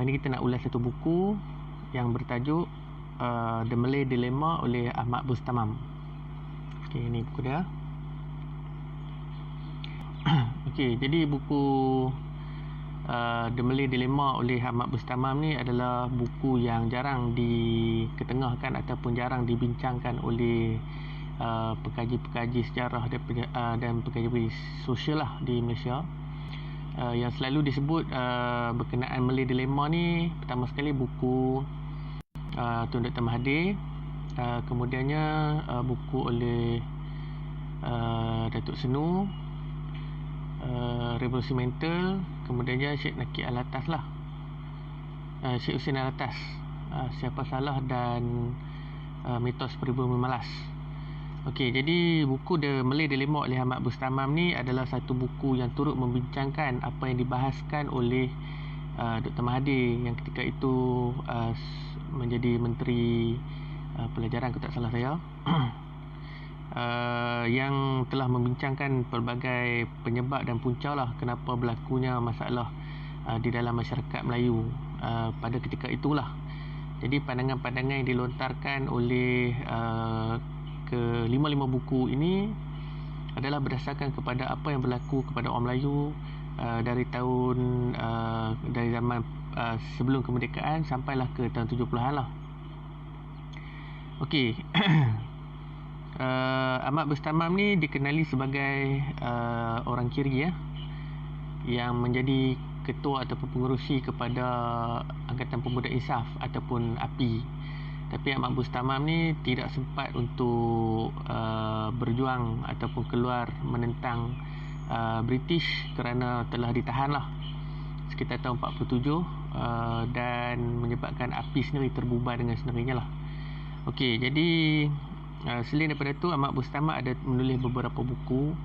Ini kita nak ulas satu buku yang bertajuk The Malay Dilemma oleh Ahmad Bustamam. Okey, ini buku dia. Okey, jadi buku The Malay Dilemma oleh Ahmad Bustamam ni adalah buku yang jarang diketengahkan ataupun jarang dibincangkan oleh pekaji-pekaji sejarah dan pekaji sosial lah di Malaysia. Yang selalu disebut berkenaan Malay Dilemma ni, pertama sekali buku Tun Dr. Mahathir, kemudiannya buku oleh Datuk Senu, Revolusi Mental, kemudiannya Syed Nakib Alatas lah, Syed Hussein Alatas, Siapa Salah dan Mitos Peribumi Malas. Okey, jadi buku The Malay Dilemma oleh Ahmad Bustamam ni adalah satu buku yang turut membincangkan apa yang dibahaskan oleh Dr. Mahathir yang ketika itu menjadi Menteri Pelajaran, kalau tak salah saya. Yang telah membincangkan pelbagai penyebab dan punca lah kenapa berlakunya masalah di dalam masyarakat Melayu pada ketika itulah. Jadi pandangan-pandangan yang dilontarkan oleh kelima-lima buku ini adalah berdasarkan kepada apa yang berlaku kepada orang Melayu dari zaman sebelum kemerdekaan sampailah ke tahun 70-an lah. Okey. Ahmad Bustamam ni dikenali sebagai orang kiri yang menjadi ketua ataupun pengerusi kepada Angkatan Pemuda Insaf ataupun API. Tapi Ahmad Bustamam ni tidak sempat untuk berjuang ataupun keluar menentang British kerana telah ditahan lah sekitar tahun 47 dan menyebabkan API sendiri terbubar dengan sendirinya lah. Okey, jadi selain daripada tu, Ahmad Bustamam ada menulis beberapa buku.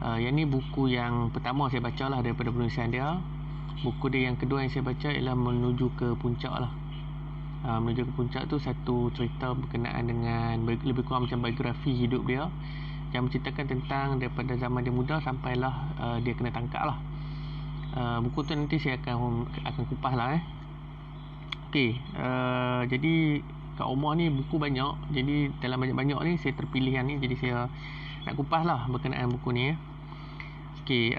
Yang ni buku yang pertama saya baca lah daripada penulisan dia. Buku dia yang kedua yang saya baca ialah Menuju ke Puncak lah. Menuju ke Puncak tu satu cerita berkenaan dengan lebih kurang macam biografi hidup dia yang menceritakan tentang daripada zaman dia muda sampailah dia kena tangkap lah. Buku tu nanti saya akan kupas lah Okey, jadi kat rumah ni buku banyak, jadi dalam banyak-banyak ni saya terpilih yang ni, jadi saya nak kupas lah berkenaan buku ni Okey,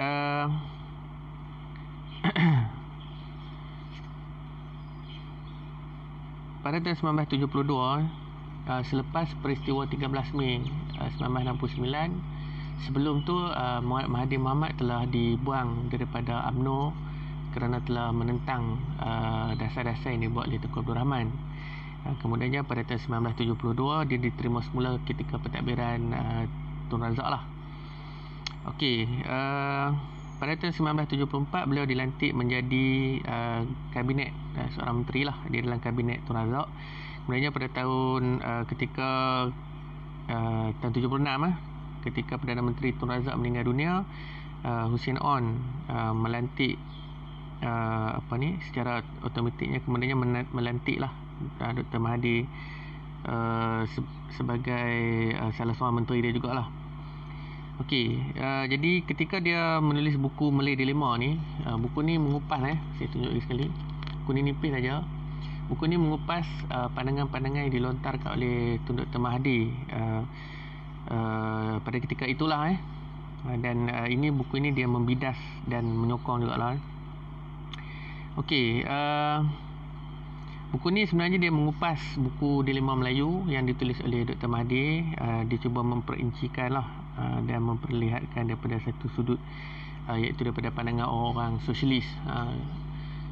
pada tahun 1972, selepas peristiwa 13 Mei 1969, sebelum tu Muhammad Mahathir Mohamad telah dibuang daripada UMNO kerana telah menentang dasar-dasar yang dibuat oleh Tunku Abdul Rahman. Kemudiannya pada tahun 1972 dia diterima semula ketika pentadbiran Tun Razak lah. Okey, pada tahun 1974 beliau dilantik menjadi kabinet seorang menteri lah, dia dalam kabinet Tun Razak. Kemudiannya pada tahun ketika tahun 76 ketika Perdana Menteri Tun Razak meninggal dunia, Hussein On melantik secara automatiknya kemudiannya melantik lah Dr. Mahathir sebagai salah seorang menteri dia jugalah. Okey, jadi ketika dia menulis buku Malay Dilemma ni, buku ni mengupas saya tunjuk lagi sekali. Buku ni nipis saja. Buku ni mengupas pandangan-pandangan yang dilontarkan oleh Tun Dr. Mahathir pada ketika itulah dan ini buku ini dia membidas dan menyokong jugalah. Okey, buku ni sebenarnya dia mengupas buku Dilema Melayu yang ditulis oleh Dr. Mahathir. Dia cuba memperincikan lah dan memperlihatkan daripada satu sudut, iaitu daripada pandangan orang sosialis.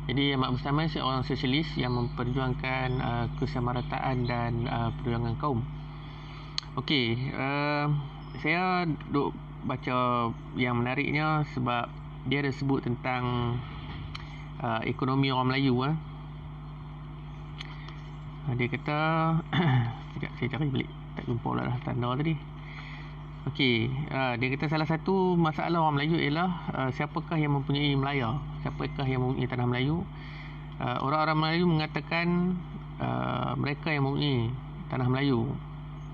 Jadi Ahmad Bustamam seorang sosialis yang memperjuangkan kesamarataan dan perjuangan kaum. Okey, saya duk baca yang menariknya sebab dia ada sebut tentang ekonomi orang Melayu. Dia kata sekejap saya cari balik, tak jumpa pula dah tanda tadi. Okey, dia kata salah satu masalah orang Melayu ialah siapakah yang mempunyai Melaya, siapakah yang mempunyai tanah Melayu. Orang-orang Melayu mengatakan mereka yang mempunyai tanah Melayu,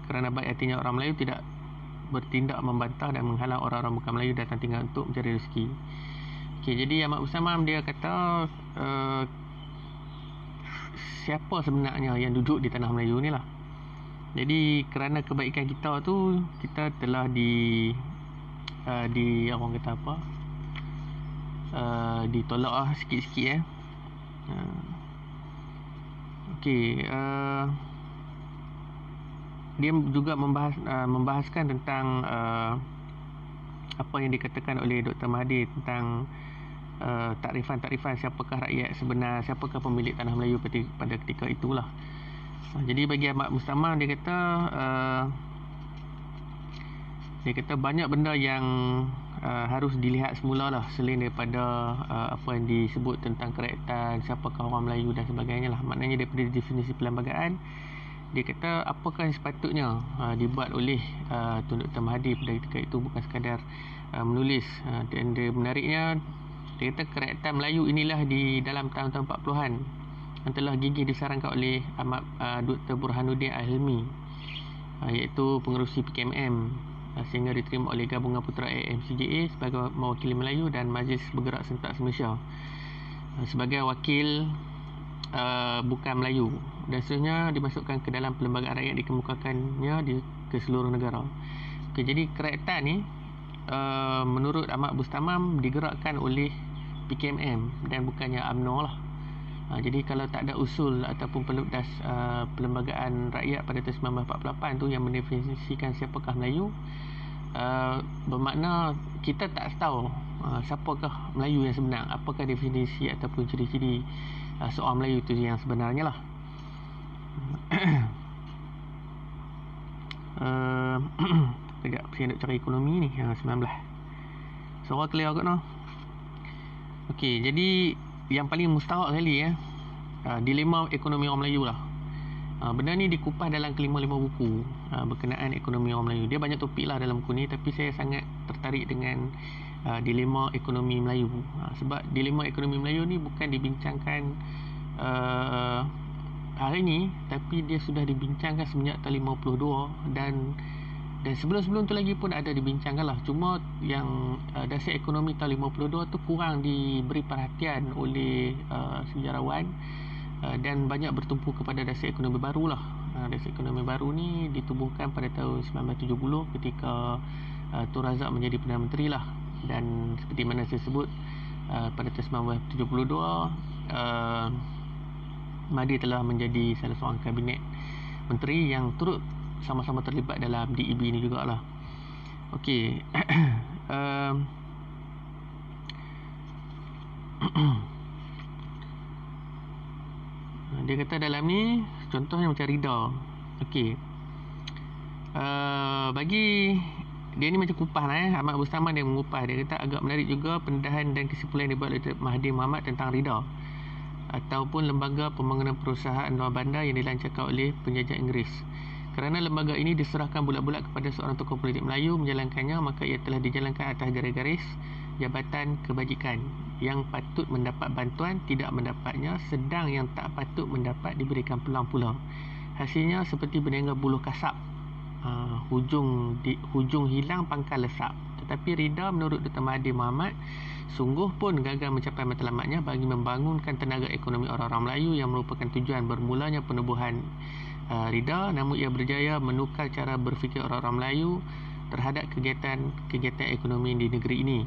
kerana baik hatinya orang Melayu tidak bertindak membantah dan menghalang orang-orang bukan Melayu datang tinggal untuk mencari rezeki. Okey, jadi Ahmad Bustamam dia kata siapa sebenarnya yang duduk di tanah Melayu ni lah. Jadi kerana kebaikan kita tu, kita telah di orang kata apa, ditolak lah sikit-sikit Okey, dia juga membahaskan tentang apa yang dikatakan oleh Dr. Mahathir tentang takrifan-takrifan siapakah rakyat sebenar, siapakah pemilik tanah Melayu pada ketika itulah. Jadi bagi Ahmad Mustamam, dia kata banyak benda yang harus dilihat semula lah, selain daripada apa yang disebut tentang kerajaan, siapakah orang Melayu dan sebagainya lah. Maknanya daripada definisi perlembagaan, dia kata apakah yang sepatutnya dibuat oleh Tun Dr. Mahathir pada ketika itu, bukan sekadar menulis. Dan dia menariknya, dia kata kerajaan Melayu inilah di dalam tahun-tahun 40-an yang telah gigih disarankan oleh Dr. Burhanuddin Al-Hilmi, iaitu pengerusi PKMM, sehingga diterima oleh Gabungan Putera AMCJA sebagai mewakili Melayu dan Majlis Bergerak Serentak Malaysia sebagai wakil bukan Melayu, dan seterusnya dimasukkan ke dalam perlembagaan rakyat, dikemukakannya ke seluruh negara. Okay, jadi kerajaan ni menurut Ahmad Mustamam digerakkan oleh PKMM dan bukannya UMNO lah. Jadi kalau tak ada usul ataupun perlembagaan rakyat pada tahun 1948 tu yang mendefinisikan siapakah Melayu, bermakna kita tak tahu siapakah Melayu yang sebenar, apakah definisi ataupun ciri-ciri seorang Melayu itu yang sebenarnya lah. Sekejap, saya nak cari ekonomi ni 19. Suara clear kot no? Okey, jadi yang paling mustarak sekali dilema ekonomi orang Melayu lah. Benda ni dikupas dalam kelima-lima buku berkenaan ekonomi orang Melayu. Dia banyak topik lah dalam buku ni, tapi saya sangat tertarik dengan dilema ekonomi Melayu. Sebab dilema ekonomi Melayu ni bukan dibincangkan hari ni, tapi dia sudah dibincangkan semenjak tahun 52 dan sebelum-sebelum tu lagi pun ada dibincangkan lah. Cuma yang dasar ekonomi tahun 52 tu kurang diberi perhatian oleh sejarawan, dan banyak bertumpu kepada dasar ekonomi baru lah. Dasar ekonomi baru ni ditubuhkan pada tahun 1970 ketika Tun Razak menjadi Perdana Menteri lah. Dan seperti mana saya sebut, pada tahun 1972 Mahathir telah menjadi salah seorang kabinet menteri yang turut sama-sama terlibat dalam DEB ni jugalah. Okey. Dia kata dalam ni contohnya macam Rida. Okey. Bagi dia ni macam kupas lah Ahmad Mustamam dia mengupas. Dia kata agak menarik juga pendedahan dan kesimpulan yang dibuat oleh Mahathir Mohamad tentang Rida ataupun lembaga pembangunan perusahaan luar bandar yang dilancarkan oleh penjajah Inggeris. Kerana lembaga ini diserahkan bulat-bulat kepada seorang tokoh politik Melayu menjalankannya, maka ia telah dijalankan atas garis-garis jabatan kebajikan. Yang patut mendapat bantuan tidak mendapatnya, sedang yang tak patut mendapat diberikan peluang pula. Hasilnya seperti berniaga buluh kasap, hujung hilang pangkal lesap. Tetapi Rida menurut Dr. Mahathir Mohamad sungguh pun gagal mencapai matlamatnya bagi membangunkan tenaga ekonomi orang-orang Melayu yang merupakan tujuan bermulanya penubuhan Rida, namun ia berjaya menukar cara berfikir orang-orang Melayu terhadap kegiatan ekonomi di negeri ini.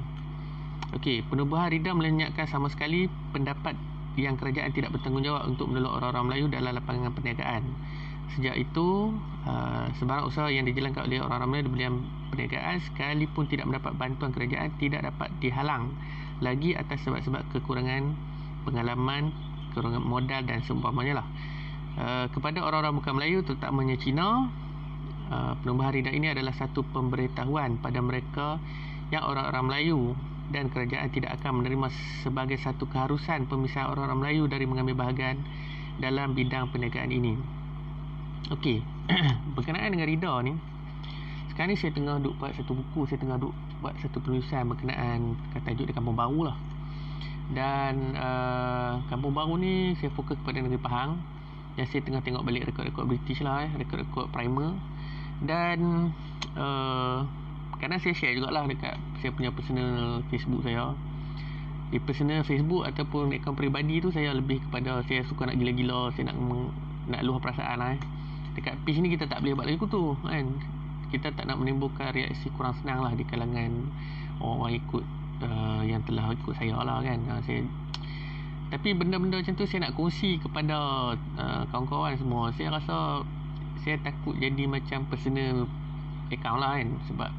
Okey, penubuhan Rida melenyapkan sama sekali pendapat yang kerajaan tidak bertanggungjawab untuk menolong orang-orang Melayu dalam lapangan perniagaan. Sejak itu, sebarang usaha yang dijalankan oleh orang-orang Melayu di bidang perniagaan sekalipun tidak mendapat bantuan kerajaan tidak dapat dihalang lagi atas sebab-sebab kekurangan pengalaman, kekurangan modal dan seumpamanya lah. Kepada orang-orang bukan Melayu, terutamanya Cina, penubuhan Rida ini adalah satu pemberitahuan pada mereka yang orang-orang Melayu dan kerajaan tidak akan menerima sebagai satu keharusan pemisahan orang-orang Melayu dari mengambil bahagian dalam bidang perniagaan ini. Okey, berkenaan dengan Rida ni, sekarang ni saya tengah duk buat satu buku, saya tengah duk buat satu penulisan berkenaan kata tajuk di Kampung Baru lah. Dan Kampung Baru ni saya fokus kepada negeri Pahang, dan saya tengah tengok balik rekod-rekod British lah, rekod-rekod primer. Dan kadang saya share jugalah dekat saya punya personal Facebook saya. Di personal Facebook ataupun akaun peribadi tu saya lebih kepada saya suka nak gila-gila, saya nak luah perasaan lah. Dekat page ni kita tak boleh buat lagi tu kan. Kita tak nak menimbulkan reaksi kurang senang lah di kalangan orang ikut yang telah ikut saya lah kan. Tapi benda-benda macam tu saya nak kongsi kepada kawan-kawan semua. Saya rasa saya takut jadi macam personal account lah kan. Sebab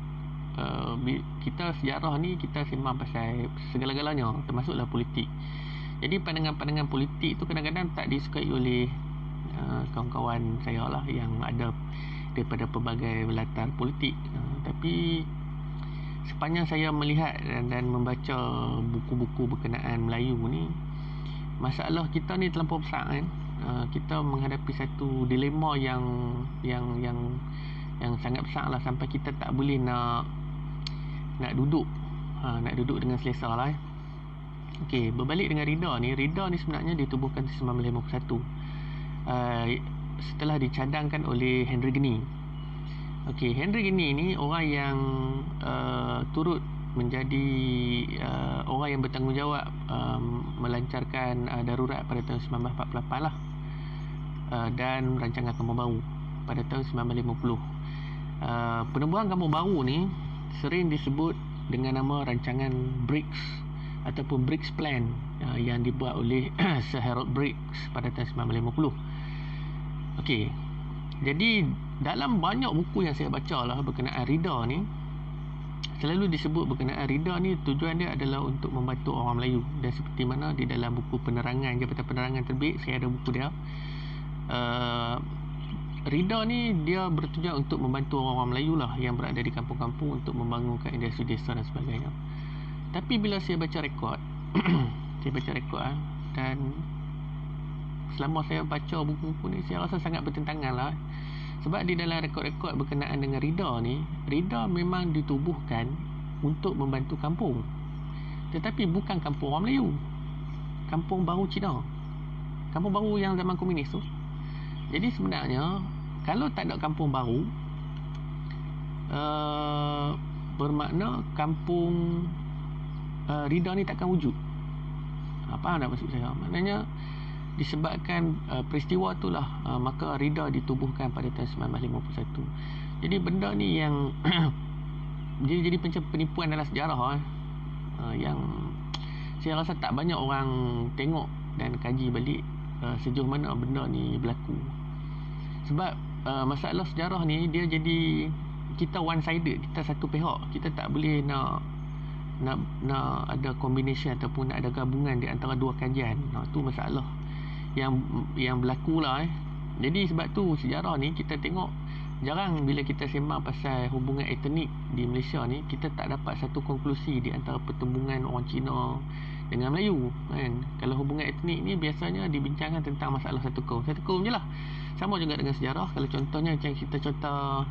kita sejarah ni kita sembang pasal segala-galanya, termasuklah politik. Jadi pandangan-pandangan politik tu kadang-kadang tak disukai oleh kawan-kawan saya lah yang ada daripada pelbagai latar politik. Tapi sepanjang saya melihat dan membaca buku-buku berkenaan Melayu ni, masalah kita ni terlampau besar kan. Kita menghadapi satu dilema yang sangat besar lah, sampai kita tak boleh nak duduk dengan selesa lah. Okey, berbalik dengan Rida ni sebenarnya ditubuhkan 1951 setelah dicadangkan oleh Henry Geni. Okey, Henry Geni ni orang yang turut menjadi orang yang bertanggungjawab melancarkan darurat pada tahun 1948 lah, dan rancangan kampung baru pada tahun 1950. Penubuhan kampung baru ni sering disebut dengan nama rancangan Briggs ataupun Briggs Plan yang dibuat oleh Sir Harold Briggs pada tahun 1950. Okey, jadi dalam banyak buku yang saya baca lah berkenaan Rida ni, selalu disebut berkenaan Rida ni tujuan dia adalah untuk membantu orang Melayu. Dan seperti mana di dalam buku penerangan, Jabatan Penerangan terbit, saya ada buku dia. Rida ni dia bertujuan untuk membantu orang Melayu lah yang berada di kampung-kampung untuk membangunkan industri desa dan sebagainya. Tapi bila saya baca rekod dan selama saya baca buku-buku ni, saya rasa sangat bertentangan lah. Sebab di dalam rekod-rekod berkenaan dengan Rida ni, Rida memang ditubuhkan untuk membantu kampung, tetapi bukan kampung orang Melayu, kampung baru Cina, kampung baru yang zaman komunis tu. Jadi sebenarnya kalau tak ada kampung baru, bermakna kampung Rida ni takkan wujud. Apa nak maksud saya? Maknanya disebabkan peristiwa itulah maka Rida ditubuhkan pada tahun 1951. Jadi benda ni yang jadi macam penipuan dalam sejarah yang saya rasa tak banyak orang tengok dan kaji balik sejauh mana benda ni berlaku. Sebab masalah sejarah ni dia jadi kita one sided, kita satu pihak, kita tak boleh nak ada combination ataupun nak ada gabungan di antara dua kajian. Tu masalah yang berlaku lah. Jadi sebab tu sejarah ni kita tengok jarang bila kita sembang pasal hubungan etnik di Malaysia ni, kita tak dapat satu konklusi di antara pertembungan orang Cina dengan Melayu kan. Kalau hubungan etnik ni biasanya dibincangkan tentang masalah satu kaum je lah. Sama juga dengan sejarah. Kalau contohnya macam kita cerita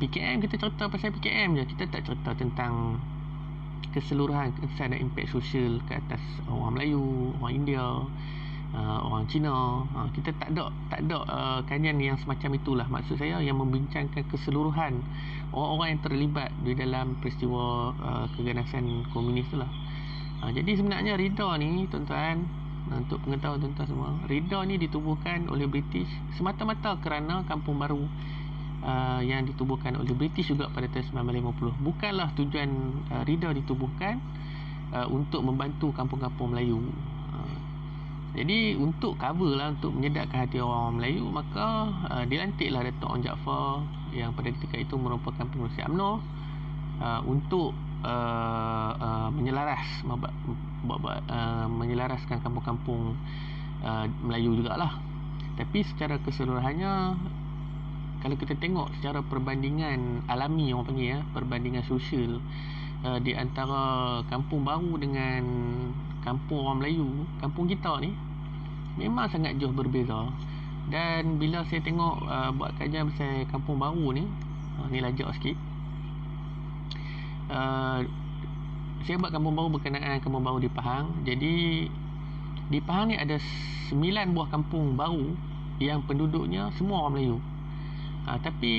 PKM, kita cerita pasal PKM je, kita tak cerita tentang keseluruhan kesan dan impak sosial ke atas orang Melayu, orang India, orang Cina. Kita tak ada kajian yang semacam itulah. Maksud saya yang membincangkan keseluruhan orang-orang yang terlibat di dalam peristiwa keganasan komunis tu lah. Jadi sebenarnya Rida ni tuan-tuan, untuk pengetahuan tuan-tuan semua, Rida ni ditubuhkan oleh British semata-mata kerana kampung baru yang ditubuhkan oleh British juga pada tahun 1950. Bukanlah tujuan Rida ditubuhkan untuk membantu kampung-kampung Melayu. Jadi untuk cover lah, untuk menyedapkan hati orang Melayu, maka dilantiklah Datuk Onn Jaafar yang pada ketika itu merupakan pengerusi UMNO untuk menyelaraskan kampung-kampung Melayu jugalah. Tapi secara keseluruhannya, kalau kita tengok secara perbandingan alami, orang panggil perbandingan sosial di antara kampung baru dengan kampung orang Melayu, kampung kita ni memang sangat jauh berbeza. Dan bila saya tengok buat kajian pasal kampung baru ni, ni lajak sikit, saya buat kampung baru berkenaan kampung baru di Pahang. Jadi di Pahang ni ada 9 buah kampung baru yang penduduknya semua orang Melayu. Tapi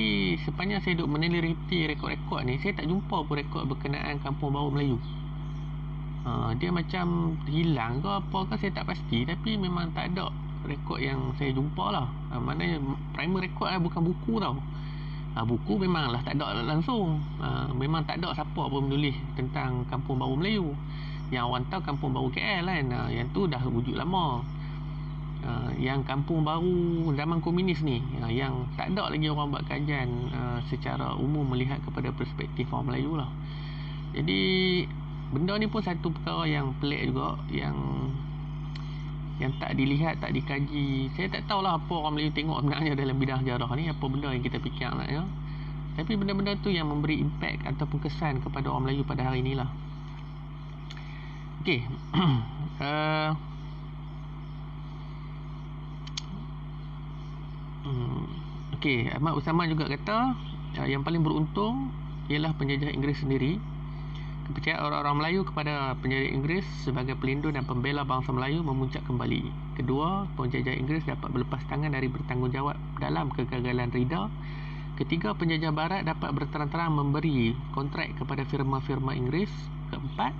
sepanjang saya duduk meneliti rekod-rekod ni, saya tak jumpa pun rekod berkenaan kampung baru Melayu. Dia macam hilang ke apa ke saya tak pasti, tapi memang tak ada rekod yang saya jumpa lah. Maknanya primer rekod lah, bukan buku tau. Buku memanglah tak ada langsung. Memang tak ada siapa pun menulis tentang Kampung Baru Melayu. Yang orang tahu Kampung Baru KL kan, yang tu dah wujud lama. Yang Kampung Baru zaman komunis ni, yang tak ada lagi orang buat kajian secara umum melihat kepada perspektif orang Melayu lah. Jadi benda ni pun satu perkara yang pelik juga, yang tak dilihat, tak dikaji. Saya tak tahulah apa orang Melayu tengok sebenarnya dalam bidang sejarah ni, apa benda yang kita fikir naknya. Tapi benda-benda tu yang memberi impact ataupun kesan kepada orang Melayu pada hari inilah. Okey. Okey, Ahmad Usama juga kata yang paling beruntung ialah penjajah Inggeris sendiri. Kepercayaan orang-orang Melayu kepada penjajah Inggeris sebagai pelindung dan pembela bangsa Melayu memuncak kembali. Kedua, penjajah Inggeris dapat berlepas tangan dari bertanggungjawab dalam kegagalan Rida. Ketiga, penjajah Barat dapat berterang-terang memberi kontrak kepada firma-firma Inggeris. Keempat,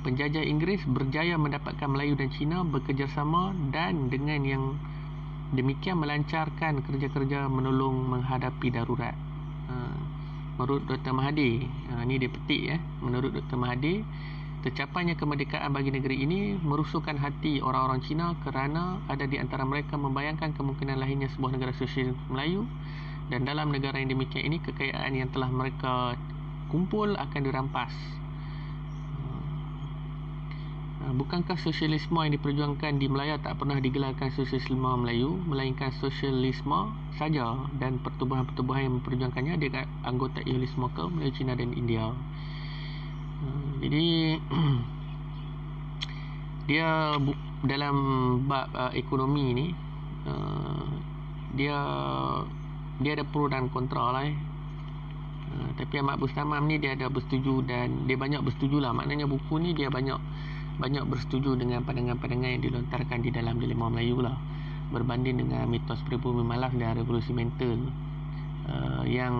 penjajah Inggeris berjaya mendapatkan Melayu dan Cina bekerjasama dan dengan yang demikian melancarkan kerja-kerja menolong menghadapi darurat. Menurut Dr. Mahathir, ni dia petik menurut Dr. Mahathir, tercapainya kemerdekaan bagi negeri ini merusuhkan hati orang-orang Cina kerana ada di antara mereka membayangkan kemungkinan lahirnya sebuah negara sosialis Melayu, dan dalam negara yang demikian ini kekayaan yang telah mereka kumpul akan dirampas. Bukankah sosialisme yang diperjuangkan di Melaya tak pernah digelarkan sosialisme Melayu, melainkan sosialisme saja, dan pertubuhan-pertubuhan yang memperjuangkannya dia anggota Iholisme ke Melayu, Cina dan India. Jadi dia dalam bab ekonomi ni dia ada pro dan kontra lah tapi Ahmad Bustamam ni dia ada bersetuju, dan dia banyak bersetuju lah. Maknanya buku ni dia banyak bersetuju dengan pandangan-pandangan yang dilontarkan di dalam Dilema Melayu lah, berbanding dengan mitos pribumi malas dan revolusi mental yang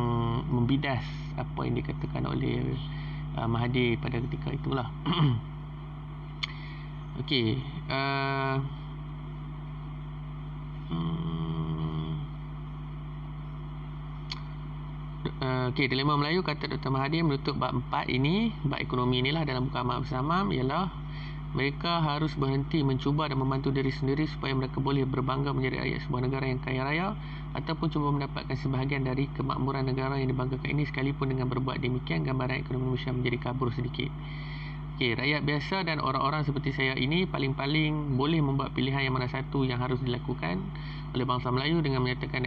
membidas apa yang dikatakan oleh Mahathir pada ketika itulah. Okey, Okey, Dilema Melayu kata Dr. Mahathir menutup bab 4 ini, bab ekonomi inilah dalam buku Ahmad Bustamam, ialah mereka harus berhenti mencuba dan membantu diri sendiri supaya mereka boleh berbangga menjadi rakyat sebuah negara yang kaya raya, ataupun cuba mendapatkan sebahagian dari kemakmuran negara yang dibanggakan ini. Sekalipun dengan berbuat demikian, gambaran ekonomi Malaysia menjadi kabur sedikit. Okey, rakyat biasa dan orang-orang seperti saya ini paling-paling boleh membuat pilihan yang mana satu yang harus dilakukan oleh bangsa Melayu dengan menyatakan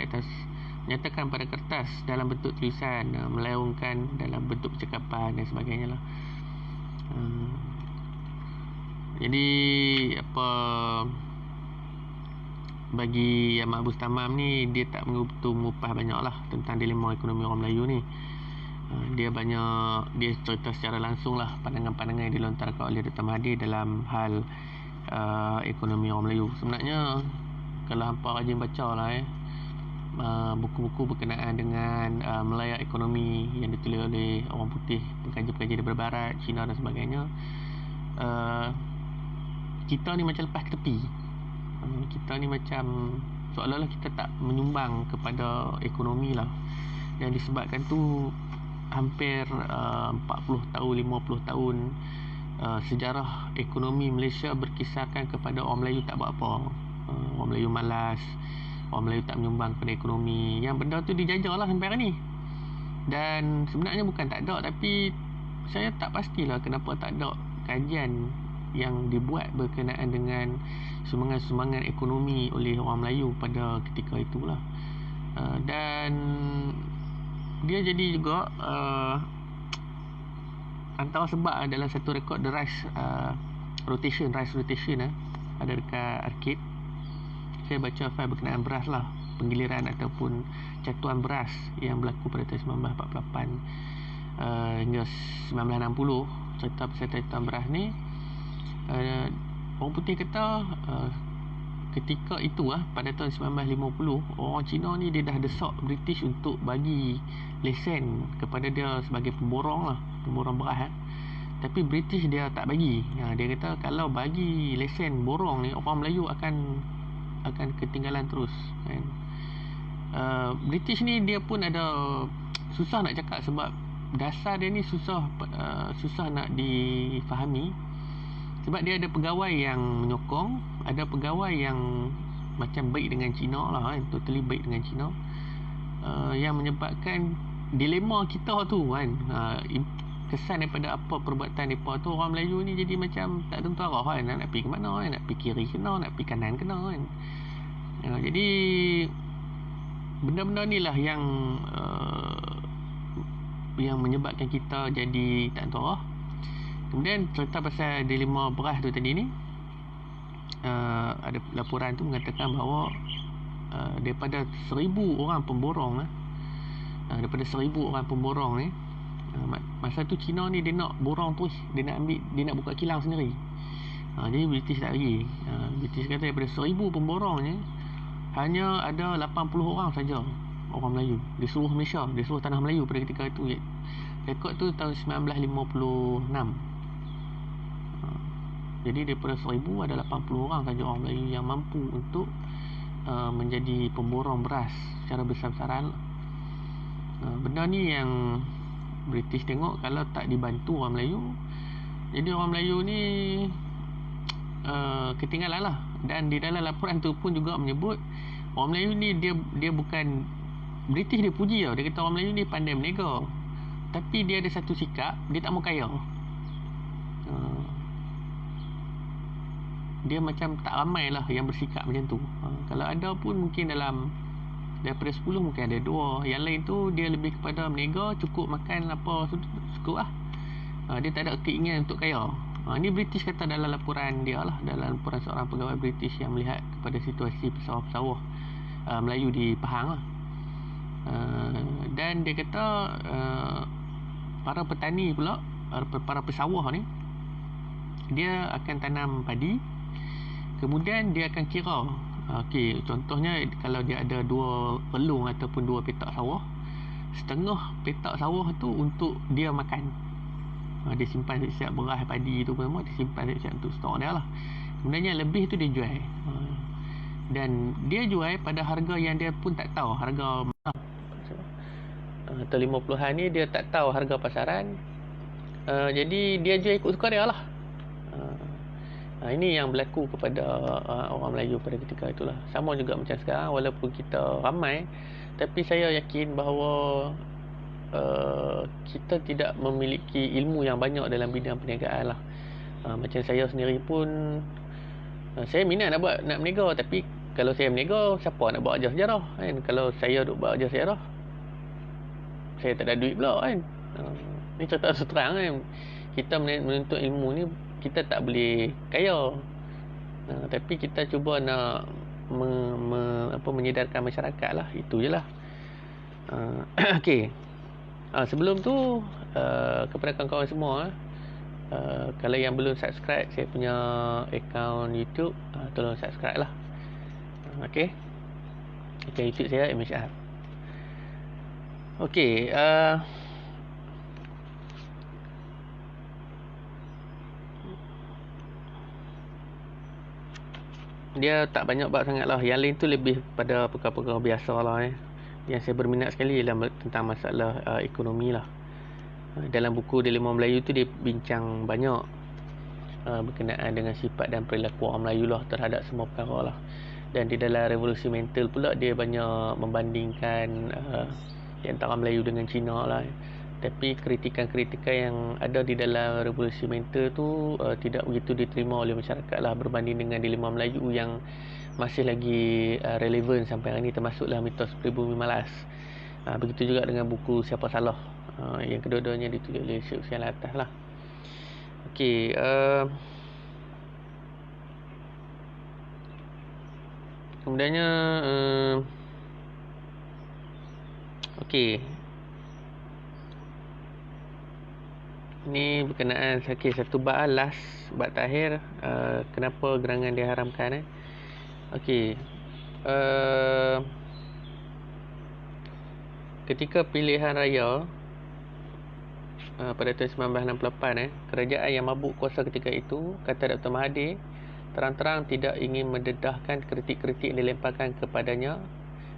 pada kertas dalam bentuk tulisan, melaungkan dalam bentuk percakapan dan sebagainya lah. Jadi bagi Ahmad Bustamam ni, dia tak mengupas banyak lah tentang dilema ekonomi orang Melayu ni. Dia cerita secara langsung lah pandangan-pandangan yang dilontarkan oleh Dr. Mahathir dalam hal ekonomi orang Melayu. Sebenarnya kalau hampa rajin baca lah buku-buku berkenaan dengan melayak ekonomi yang ditulis oleh orang putih, pengkaji-pengkaji daripada Barat, Cina dan sebagainya, kita ni macam lepas ke tepi. Kita ni macam seolah-olah kita tak menyumbang kepada ekonomi lah. Dan disebabkan tu hampir 40 tahun, 50 tahun sejarah ekonomi Malaysia berkisarkan kepada orang Melayu tak buat apa. Orang Melayu malas, orang Melayu tak menyumbang kepada ekonomi. Yang benda tu dijajah lah sampai hari ni. Dan sebenarnya bukan tak ada, tapi saya tak pastilah kenapa tak ada kajian yang dibuat berkenaan dengan sumbangan-sumbangan ekonomi oleh orang Melayu pada ketika itulah. Dan dia jadi juga antara sebab adalah satu rekod the rice rotation ada dekat arcade. Saya baca file berkenaan beras lah, penggiliran ataupun catuan beras yang berlaku pada tahun 1948 hingga 1960. Cerita pasal catuan beras ni, orang putih kata ketika itu pada tahun 1950, orang Cina ni dia dah desak British untuk bagi lesen kepada dia sebagai pemborong beras Tapi British dia tak bagi. Dia kata kalau bagi lesen borong ni, orang Melayu akan ketinggalan terus kan. British ni dia pun ada susah nak cakap sebab dasar dia ni susah nak difahami. Sebab dia ada pegawai yang menyokong, ada pegawai yang macam baik dengan Cina lah kan, totally baik dengan Cina, yang menyebabkan dilema kita tu kan. Kesan daripada apa perbuatan mereka tu, orang Melayu ni jadi macam tak tentu arah kan, nak pergi ke mana kan, nak pergi kiri kena, nak pergi kanan kena kan. Jadi benda-benda ni lah yang menyebabkan kita jadi tak tentu arah. Kemudian cerita pasal dilema beras tu tadi ni, ada laporan tu mengatakan bahawa daripada 1,000 orang pemborong ni, masa tu Cina ni dia nak borong terus, dia nak buka kilang sendiri. Jadi British tak bagi. British kata daripada 1,000 pemborong ni hanya ada 80 orang saja orang Melayu di seluruh Malaysia, di seluruh tanah Melayu pada ketika itu. Rekod tu tahun 1956. Jadi daripada 1,000 ada 80 orang saja orang Melayu yang mampu untuk menjadi pemborong beras secara besar-besaran. Benda ni yang British tengok kalau tak dibantu orang Melayu, jadi orang Melayu ni ketinggalan lah. Dan di dalam laporan tu pun juga menyebut orang Melayu ni dia bukan, British dia puji tau, dia kata orang Melayu ni pandai berniaga, tapi dia ada satu sikap, dia tak mau kaya. Dia macam tak ramai lah yang bersikap macam tu. Kalau ada pun mungkin daripada 10 mungkin ada 2. Yang lain tu dia lebih kepada berniaga, cukup makan apa cukup lah. Dia tak ada keinginan untuk kaya. Ini British kata dalam laporan dia lah, dalam laporan seorang pegawai British yang melihat kepada situasi pesawah-pesawah Melayu di Pahang lah. Dan dia kata para petani pula, para pesawah ni, dia akan tanam padi, kemudian dia akan kira. Okey, contohnya kalau dia ada 2 relung ataupun 2 petak sawah, setengah petak sawah tu untuk dia makan. Dia simpan siap-siap beras padi tu semua, dia simpan siap-siap untuk stok dia lah. Kemudian yang lebih tu dia jual. Dan dia jual pada harga yang dia pun tak tahu harga atau 50-an ni dia tak tahu harga pasaran. Jadi dia jual ikut suka dia lah. Ini yang berlaku kepada orang Melayu pada ketika itulah. Sama juga macam sekarang, walaupun kita ramai, tapi saya yakin bahawa kita tidak memiliki ilmu yang banyak dalam bidang perniagaan lah. Macam saya sendiri pun, saya minat nak berniaga, tapi kalau saya berniaga, siapa nak buat ajar sejarah kan? Kalau saya duk buat ajar sejarah, saya tak ada duit pula kan. Ni cerita terang kan, kita menuntut ilmu ni, kita tak boleh kaya, tapi kita cuba nak menyedarkan masyarakat lah. Itu je lah. Okay. Sebelum tu, kepada kawan-kawan semua, kalau yang belum subscribe saya punya akaun YouTube, tolong subscribe lah. Okay, YouTube saya MHR. Okay, dia tak banyak bab sangat lah. Yang lain tu lebih pada perkara-perkara biasa lah. Yang saya berminat sekali ialah tentang masalah ekonomi lah. Dalam buku Dilema Melayu tu dia bincang banyak berkenaan dengan sifat dan perilaku orang Melayu lah terhadap semua perkara lah. Dan di dalam revolusi mental pula dia banyak membandingkan di antara Melayu dengan Cina lah. Tapi kritikan-kritikan yang ada di dalam revolusi mental tu tidak begitu diterima oleh masyarakat lah, berbanding dengan Dilema Melayu yang masih lagi relevan sampai hari ini, termasuklah mitos Pribumi Malas. Begitu juga dengan buku Siapa Salah, yang kedua-duanya ditulis oleh Syed Hussein Alatas lah. Okey, kemudiannya okey, ini berkenaan satu bab last, bab terakhir, kenapa gerangan diharamkan. Okey, ketika pilihan raya pada tahun 1968, kerajaan yang mabuk kuasa ketika itu, kata Dr. Mahathir, terang-terang tidak ingin mendedahkan kritik-kritik yang dilemparkan kepadanya,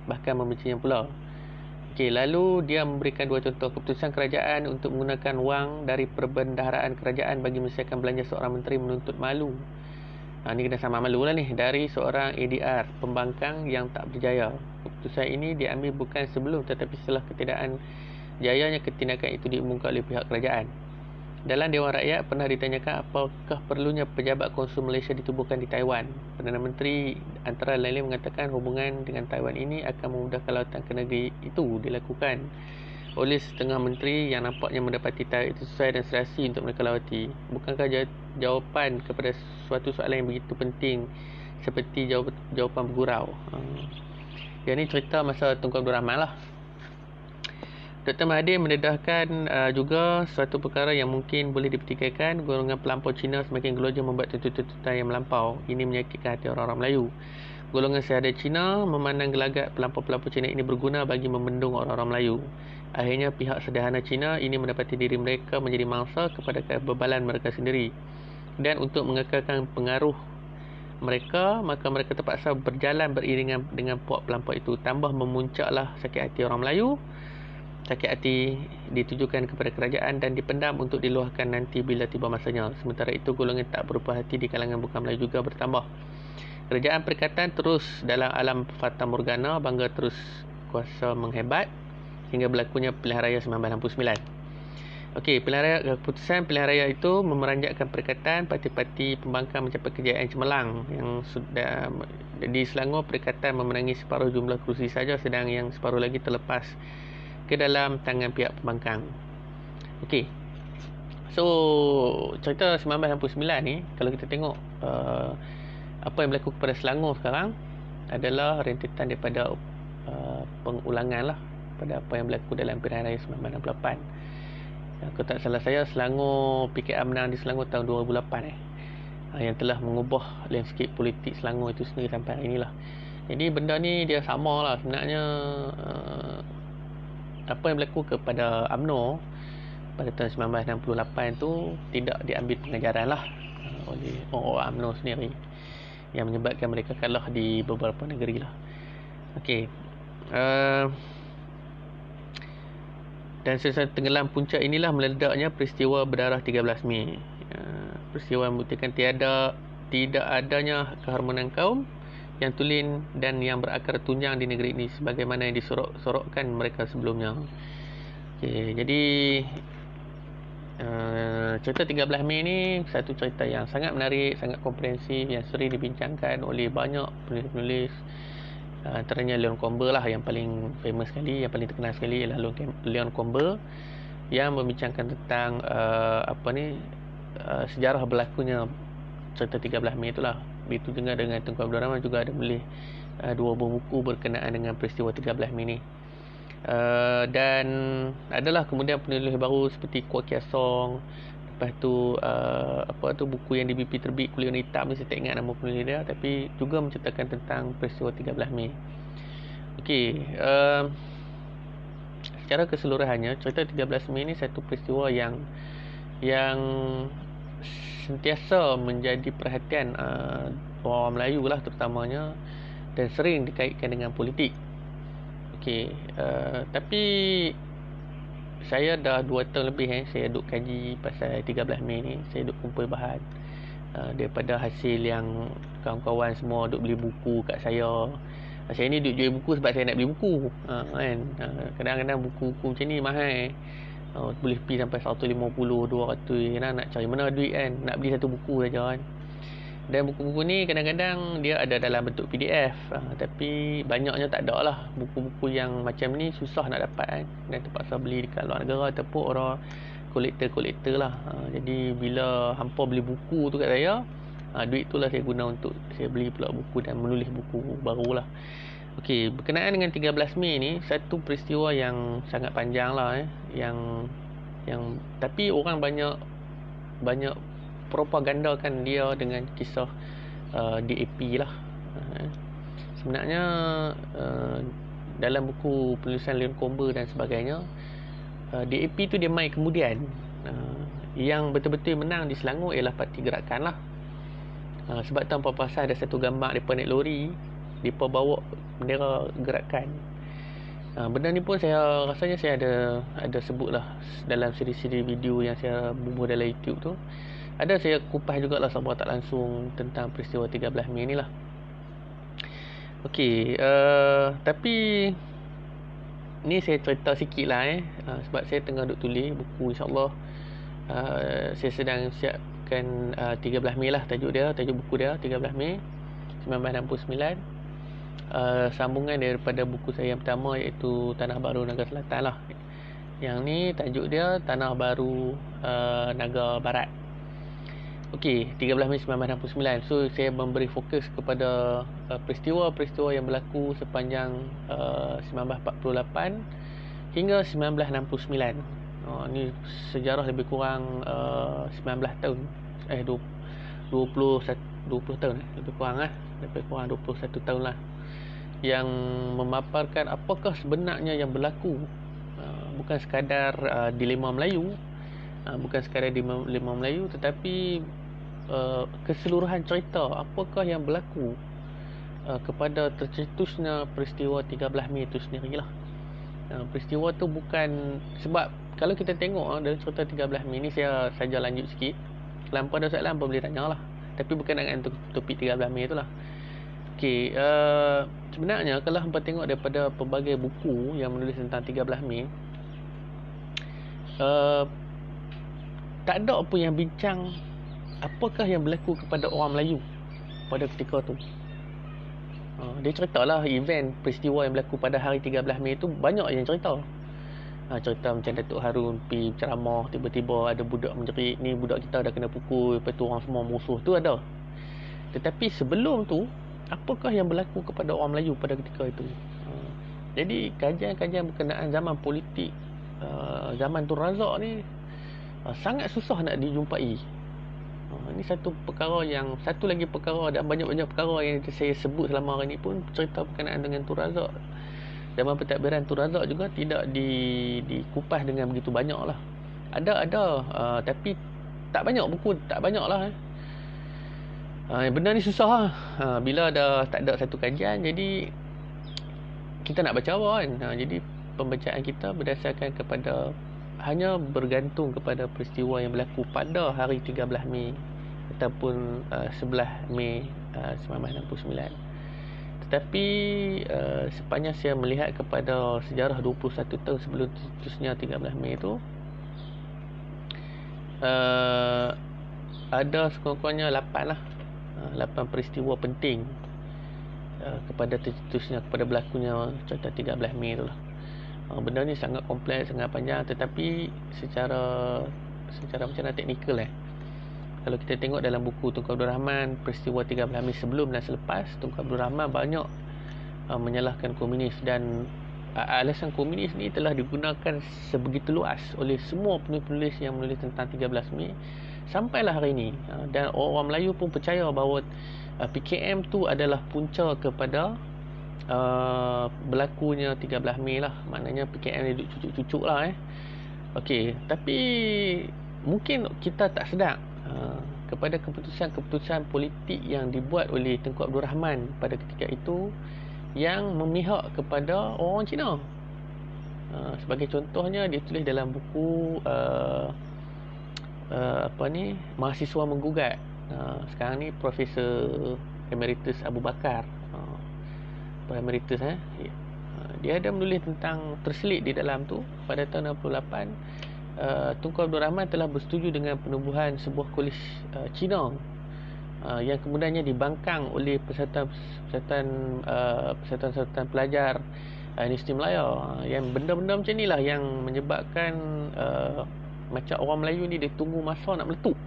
bahkan membencinya pula. Okey, lalu dia memberikan dua contoh keputusan kerajaan untuk menggunakan wang dari perbendaharaan kerajaan bagi menyelesaikan belanja seorang menteri menuntut malu. Ini kena sama malu lah ni, dari seorang ADR pembangkang yang tak berjaya. Keputusan ini diambil bukan sebelum tetapi setelah ketidakkan jayanya ketindakan itu diumumkan oleh pihak kerajaan. Dalam Dewan Rakyat pernah ditanyakan apakah perlunya pejabat konsul Malaysia ditubuhkan di Taiwan. Perdana Menteri antara lain mengatakan hubungan dengan Taiwan ini akan memudahkan lautan ke negeri itu dilakukan oleh setengah menteri yang nampaknya mendapati tarikh itu sesuai dan serasi untuk mereka lawati. Bukankah jawapan kepada suatu soalan yang begitu penting seperti jawapan bergurau? Yang ni cerita masa Tunku Abdul Rahman lah. Dr. Mahathir mendedahkan juga suatu perkara yang mungkin boleh dipertikaikan. Golongan pelampau Cina semakin gelojoh membuat tuntutan yang melampau. Ini menyakitkan hati orang-orang Melayu. Golongan sehada Cina memandang gelagat pelampau-pelampau Cina ini berguna bagi membendung orang-orang Melayu. Akhirnya pihak sederhana Cina ini mendapati diri mereka menjadi mangsa kepada kebebalan mereka sendiri. Dan untuk mengekalkan pengaruh mereka, maka mereka terpaksa berjalan beriringan dengan puak pelampau itu. Tambah memuncaklah sakit hati orang Melayu. Sakit hati ditujukan kepada kerajaan dan dipendam untuk diluahkan nanti bila tiba masanya. Sementara itu, golongan tak berupa hati di kalangan bukan Melayu juga bertambah. Kerajaan Perikatan terus dalam alam fata morgana, bangga terus kuasa menghebat hingga berlakunya pilihan raya 1969. Okey, keputusan pilihan raya itu memeranjatkan Perikatan. Parti-parti pembangkang mencapai kejayaan cemerlang yang sudah di Selangor. Perikatan memenangi separuh jumlah kerusi saja, sedang yang separuh lagi terlepas ke dalam tangan pihak pembangkang. Okey. So, cerita 1969 ni, kalau kita tengok apa yang berlaku kepada Selangor sekarang adalah rentetan daripada pengulangan lah pada apa yang berlaku dalam pilihan raya 1968. Kalau tak salah saya, Selangor, PKR menang di Selangor tahun 2008 yang telah mengubah landscape politik Selangor itu sendiri sampai hari inilah. Jadi benda ni dia sama lah sebenarnya. Apa yang berlaku kepada UMNO pada tahun 1968 tu tidak diambil pengajaran lah oleh orang UMNO sendiri, yang menyebabkan mereka kalah di beberapa negeri lah. Okey. Dan sesuatu tenggelam puncak inilah meledaknya peristiwa berdarah 13 Mei. Peristiwa yang membuktikan tidak adanya keharmonian kaum yang tulen dan yang berakar tunjang di negeri ini sebagaimana yang disorokkan mereka sebelumnya. Okey, jadi cerita 13 Mei ni satu cerita yang sangat menarik, sangat komprehensif, yang sering dibincangkan oleh banyak penulis-penulis. Antaranya Leon Comber lah yang paling famous sekali, yang paling terkenal sekali ialah Leon Comber yang membincangkan tentang sejarah berlakunya cerita 13 Mei itulah. Begitu juga dengan Tunku Abdul Rahman juga ada menulis dua buah buku berkenaan dengan peristiwa 13 Mei ni. Dan adalah kemudian penulis baru seperti Kwok Kia Song. Lepas tu buku yang di BP terbit Kulit Warna Hitam ni, saya tak ingat nama penulis dia, tapi juga menceritakan tentang peristiwa 13 Mei. Okey, secara keseluruhannya cerita 13 Mei ni satu peristiwa yang sentiasa menjadi perhatian orang Melayu lah terutamanya, dan sering dikaitkan dengan politik. Okey, tapi saya dah 2 tahun lebih saya duk kaji pasal 13 Mei ni. Saya duk kumpul bahan daripada hasil yang kawan-kawan semua duk beli buku kat saya. Saya ni duk jual buku sebab saya nak beli buku kan. Kadang-kadang buku-buku macam ni mahal. Boleh pergi sampai 150, 200. Kadang nak cari mana duit kan, nak beli satu buku saja kan. Dan buku-buku ni kadang-kadang dia ada dalam bentuk PDF, tapi banyaknya tak ada lah. Buku-buku yang macam ni susah nak dapat kan, dan terpaksa beli dekat luar negara ataupun orang kolektor lah. Jadi bila hampa beli buku tu kat saya, duit tu lah saya guna untuk saya beli pula buku dan menulis buku baru lah. Okey, berkenaan dengan 13 Mei ni, satu peristiwa yang sangat panjang lah yang tapi orang banyak propagandakan dia dengan kisah DAP lah. Sebenarnya dalam buku penulisan Leon Comber dan sebagainya, DAP tu dia mai kemudian Yang betul-betul menang di Selangor ialah Parti Gerakan lah. Sebab tanpa pasal ada satu gambar mereka naik lori, mereka bawa bendera Gerakan. Benda ni pun rasanya saya ada sebut lah dalam siri-siri video yang saya bubuh dalam YouTube tu. Ada saya kupas jugalah secara tak langsung tentang peristiwa 13 Mei ni lah. Okey, tapi ni saya cerita sikit lah sebab saya tengah duk tulis buku, insyaAllah. Saya sedang siapkan 13 Mei lah tajuk buku dia 13 Mei 1969. Sambungan daripada buku saya yang pertama, iaitu Tanah Baru Naga Selatan lah. Yang ni tajuk dia Tanah Baru Naga Barat. Okey, 13 Mei 1969. So saya memberi fokus kepada peristiwa-peristiwa yang berlaku sepanjang 1948 hingga 1969. Ni sejarah lebih kurang 19 tahun 20 tahun lebih kurang lebih kurang 21 tahun lah, yang memaparkan apakah sebenarnya yang berlaku. Bukan sekadar dilema Melayu, tetapi keseluruhan cerita apakah yang berlaku kepada tercetusnya peristiwa 13 Mei itu sendirilah. Peristiwa tu bukan sebab kalau kita tengok dalam cerita 13 Mei ni, saya saja lanjut sikit. Lampau ada soalan apa boleh tanya lah, tapi bukan dengan topik 13 Mei tu lah. Okey, sebenarnya kalau hampa tengok daripada pelbagai buku yang menulis tentang 13 Mei, tak ada apa yang bincang apakah yang berlaku kepada orang Melayu pada ketika tu. Dia ceritalah event peristiwa yang berlaku pada hari 13 Mei tu, banyak yang cerita. Cerita macam Datuk Harun pergi ceramah, tiba-tiba ada budak menjerit, ni budak kita dah kena pukul, lepas tu orang semua musuh tu ada. Tetapi sebelum tu, apakah yang berlaku kepada orang Melayu pada ketika itu? Jadi kajian-kajian berkenaan zaman politik zaman Tun Razak ni sangat susah nak dijumpai. Ini satu lagi perkara, dan banyak-banyak perkara yang saya sebut selama hari ni pun cerita berkenaan dengan Tun Razak. Zaman pentadbiran Tun Razak juga tidak dikupas dengan begitu banyak lah. Ada tapi tak banyak buku, tak banyak lah. Benda ni susah lah. Bila dah tak ada satu kajian, jadi kita nak baca apa kan. Jadi pembacaan kita berdasarkan kepada, hanya bergantung kepada peristiwa yang berlaku pada hari 13 Mei ataupun 11 Mei 1969. Tetapi sepanjang saya melihat kepada sejarah 21 tahun sebelum tertusnya 13 Mei itu, ada sekurang-kurangnya 8 peristiwa penting kepada tercetusnya, kepada berlakunya cerita 13 Mei itu lah. Benda ni sangat kompleks, sangat panjang, tetapi secara macam mana teknikal kalau kita tengok dalam buku Tunku Abdul Rahman, peristiwa 13 Mei sebelum dan selepas, Tunku Abdul Rahman banyak menyalahkan komunis, dan alasan komunis ni telah digunakan sebegitu luas oleh semua penulis-penulis yang menulis tentang 13 Mei sampailah hari ini. Dan orang Melayu pun percaya bahawa PKM tu adalah punca kepada berlakunya 13 Mei lah. Maknanya PKM ni duduk cucuk-cucuk lah Okey, tapi mungkin kita tak sedar kepada keputusan-keputusan politik yang dibuat oleh Tengku Abdul Rahman pada ketika itu yang memihak kepada orang Cina. Sebagai contohnya, dia tulis dalam buku Mahasiswa Menggugat. Sekarang ni Profesor Emeritus Abu Bakar, Emeritus dia ada menulis tentang, terselit di dalam tu pada tahun 68, Tunku Abdul Rahman telah bersetuju dengan penubuhan sebuah kolej Cina yang kemudiannya dibangkang oleh persatuan pelajar Universiti Melaya. Yang benda-benda macam inilah yang menyebabkan macam orang Melayu ni dia tunggu masa nak meletup.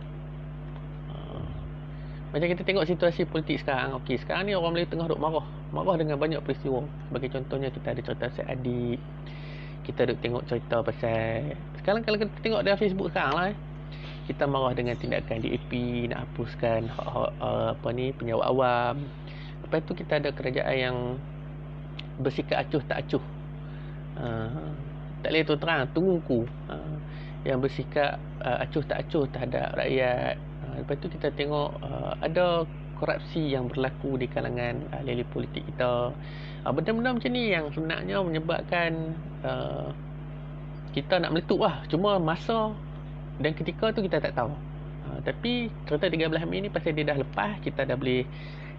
Macam kita tengok situasi politik sekarang. Okey, sekarang ni orang Melayu tengah duk marah dengan banyak peristiwa. Sebagai contohnya, kita ada cerita Syed Adik, kita duk tengok cerita pasal, sekarang kalau kita tengok dalam Facebook sekarang lah kita marah dengan tindakan DAP nak hapuskan hak penyewa awam. Lepas tu kita ada kerajaan yang bersikap acuh tak acuh, tak boleh tu terang tungguku, yang bersikap acuh tak acuh terhadap rakyat. Lepas tu kita tengok ada korupsi yang berlaku di kalangan ahli politik kita. Benda-benda macam ni yang sebenarnya menyebabkan kita nak meletup lah. Cuma masa dan ketika tu kita tak tahu. Tapi cerita 13 Mei ni pasal dia dah lepas, kita dah boleh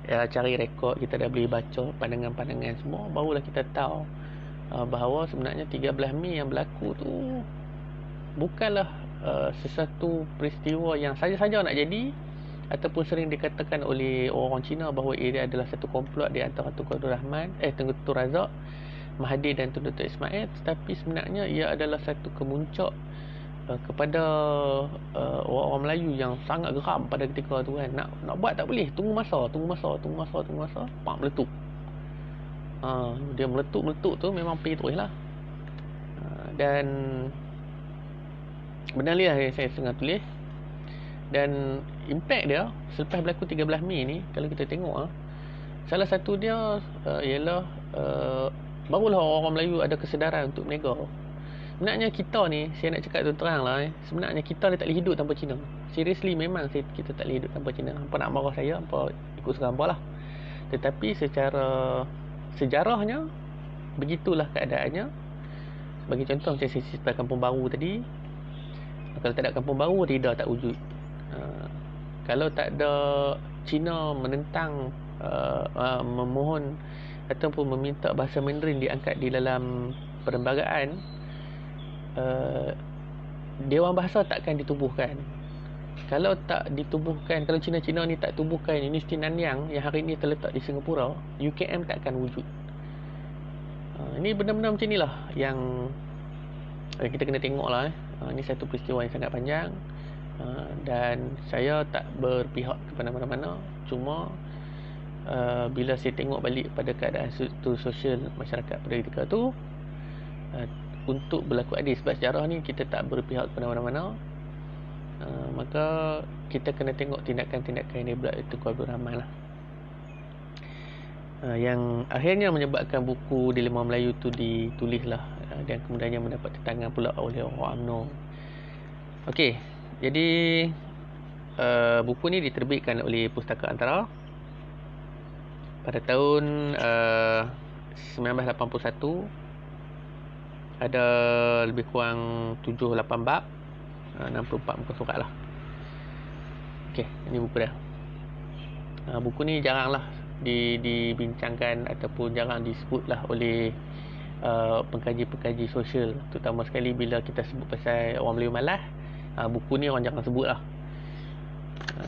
cari rekod, kita dah boleh baca pandangan-pandangan semua, barulah kita tahu bahawa sebenarnya 13 Mei yang berlaku tu bukanlah sesuatu peristiwa yang saja-saja nak jadi, ataupun sering dikatakan oleh orang Cina bahawa ia adalah satu komplot di antara Tunku Abdul Rahman, Tunku Razak, Mahathir dan Tun Dr. Ismail. Tetapi sebenarnya ia adalah satu kemuncak kepada orang-orang Melayu yang sangat geram pada ketika tu kan. Nak buat tak boleh, tunggu masa, pak meletup. Dia meletup tu memang pergi terus lah. Dan benar lah yang saya tengah tulis. Dan impact dia selepas berlaku 13 Mei ni, kalau kita tengok salah satu dia ialah barulah orang Melayu ada kesedaran untuk berniaga. Sebenarnya kita ni, saya nak cakap terang lah, sebenarnya kita ni tak boleh hidup tanpa Cina. Seriously, memang kita tak boleh hidup tanpa Cina. Hampa nak marah saya, hampa ikut seramba lah. Tetapi secara sejarahnya, begitulah keadaannya. Sebagai contoh, macam saya cerita Kampung Baru tadi, kalau tak ada Kampung Baru, Rida tak wujud. Kalau tak ada Cina menentang, memohon ataupun meminta bahasa Mandarin diangkat di dalam perlembagaan, Dewan Bahasa takkan ditubuhkan. Kalau tak ditubuhkan, kalau Cina-Cina ni tak tubuhkan Universiti Nanyang yang hari ini terletak di Singapura, UKM takkan wujud. Ini benda-benda macam inilah yang kita kena tengok lah. Ini satu peristiwa yang sangat panjang, dan saya tak berpihak kepada mana-mana. Cuma bila saya tengok balik pada keadaan sosial masyarakat pada ketika tu, untuk berlaku adil, sebab sejarah ni kita tak berpihak kepada mana-mana, maka kita kena tengok tindakan-tindakan yang dibuat Tunku Abdul Rahman lah, yang akhirnya menyebabkan buku Dilema Melayu tu ditulis lah, dan kemudiannya mendapat tentangan pula oleh orang UMNO. Okey, jadi buku ni diterbitkan oleh Pustaka Antara pada tahun 1981. Ada lebih kurang 7-8 bab, 64 muka surat lah. Okey, ini buku dia. Buku ni jaranglah dibincangkan ataupun jarang disebut lah oleh pengkaji-pengkaji sosial, terutama sekali bila kita sebut pasal orang Melayu malas. Buku ni orang jarang sebut lah.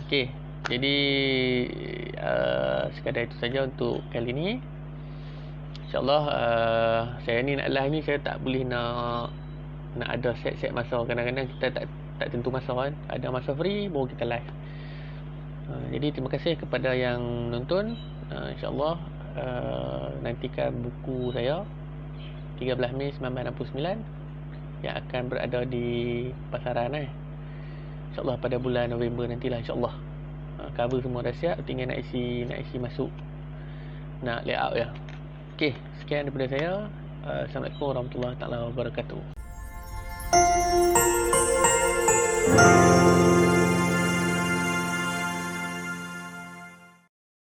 Okey, jadi sekadar itu saja untuk kali ni. InsyaAllah saya ni nak live ni, saya tak boleh nak ada set masa. Kadang-kadang kita tak tentu masa kan. Ada masa free baru kita live. Jadi terima kasih kepada yang nonton. InsyaAllah nantikan buku saya 13 Mei 1969 yang akan berada di pasaran InsyaAllah pada bulan November nantilah insyaAllah. Cover semua dah siap, tinggal nak isi masuk, nak layout ya. Okey, sekian daripada saya. Assalamualaikum warahmatullahi wabarakatuh.